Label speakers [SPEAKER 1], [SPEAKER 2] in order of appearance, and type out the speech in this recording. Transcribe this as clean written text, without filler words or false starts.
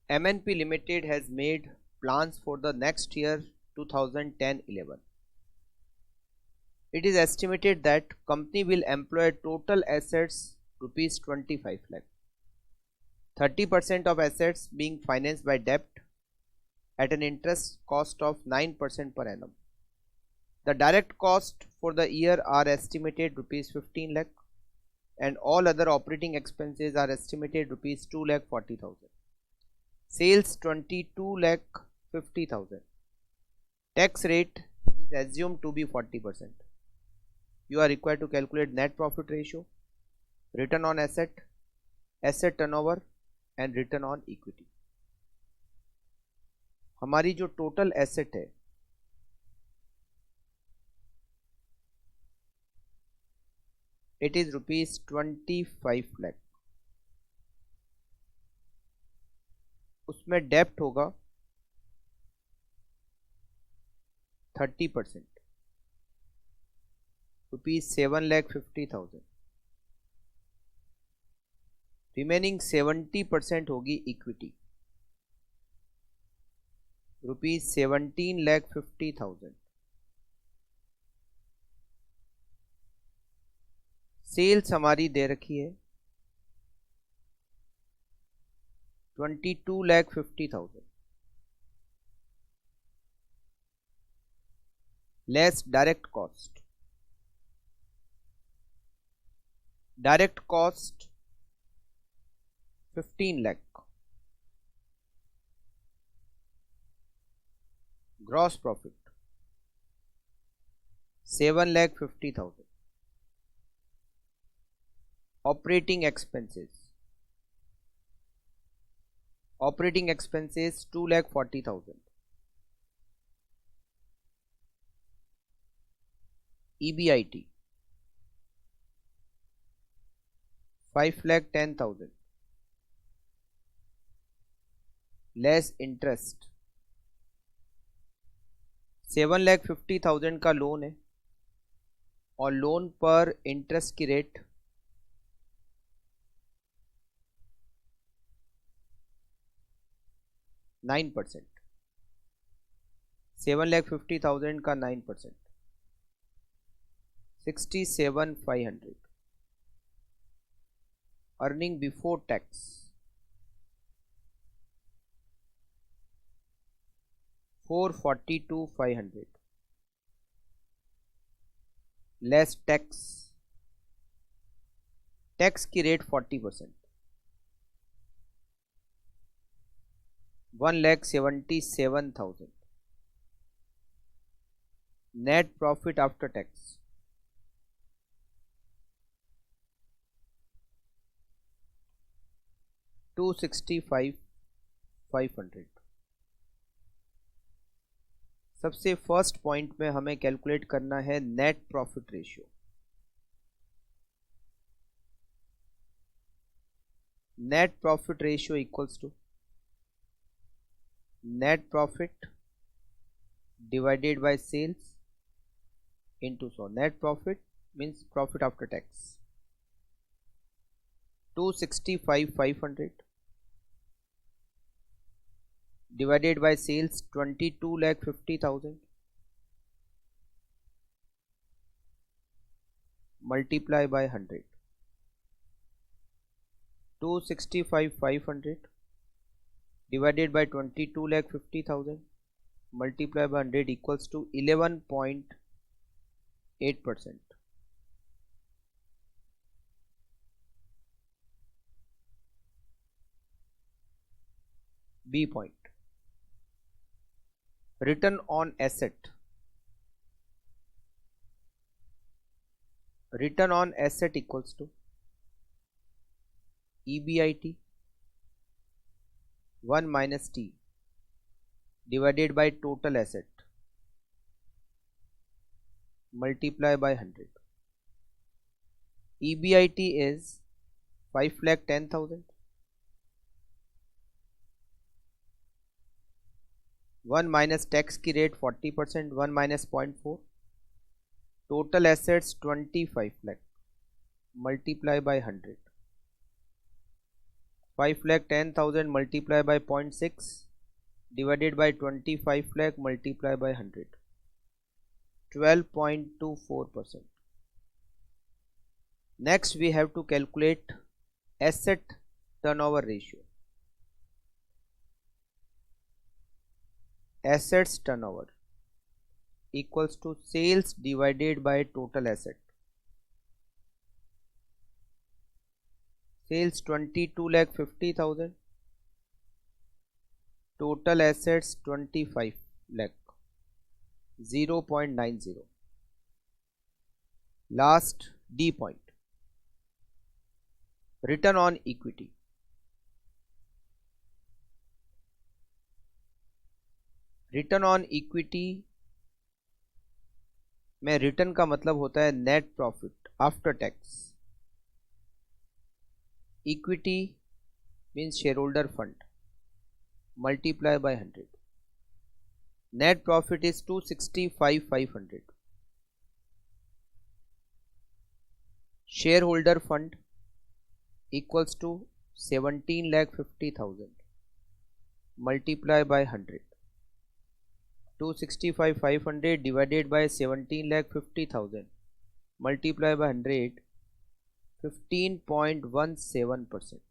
[SPEAKER 1] MNP Limited has made plans for the next year 2010-11. It is estimated that company will employ total assets rupees 25 lakh. 30% of assets being financed by debt at an interest cost of 9% per annum. The direct cost for the year are estimated rupees 15 lakh and all other operating expenses are estimated rupees 2 lakh 40,000. Sales 22 lakh 50,000. Tax rate is assumed to be 40%. You are required to calculate net profit ratio, return on asset, asset turnover and return on equity. हमारी जो total asset है it is rupees 25 lakh. उसमें डेप्ट होगा 30%, rupees 7,50,000. Remaining 70% होगी equity, rupees 17,50,000. Sales हमारी दे रखी है 22,50,000 less direct cost. Direct cost 15 lakh. Gross profit 7,50,000. Operating expenses 2,40,000. EBIT 5,10,000. Less interest 7,50,000 का लोन है और लोन पर इंटरेस्ट की रेट 9%. 7,50,000 का 9%, 67,500. Earning before tax 442,500. Less tax, tax की rate 40%, 1,77,000. Net profit after tax 265,500. सबसे फर्स्ट पॉइंट में हमें कैलकुलेट करना है net profit ratio. Net profit ratio equals to net profit divided by sales into so net profit means profit after tax. 265,500 divided by sales 22,50,000 multiply by 100. 265,500 divided by 22,50,000 multiply by 100 equals to 11.8%. B point. Return on asset. Return on asset equals to EBIT 1 minus T divided by total asset multiply by 100. EBIT is 5,10,000. 1 minus tax की rate 40%, 1 minus 0.4. Total assets 25 lakh multiply by 100. 5 lakh 10,000 multiplied by 0.6 divided by 25 lakh multiplied by 100, 12.24%. Next we have to calculate asset turnover ratio. Assets turnover equals to sales divided by total asset. Sales 22 lakh 50,000, total assets 25 lakh, 0.90. Last D point, return on equity. Return on equity में return का मतलब होता है net profit after tax. Equity means share holder fund multiply by 100. Net profit is 265,500. Share holder fund equals to 17,50,000 multiply by 100. 265,500 divided by 17,50,000 multiplied by 100, 15.17%.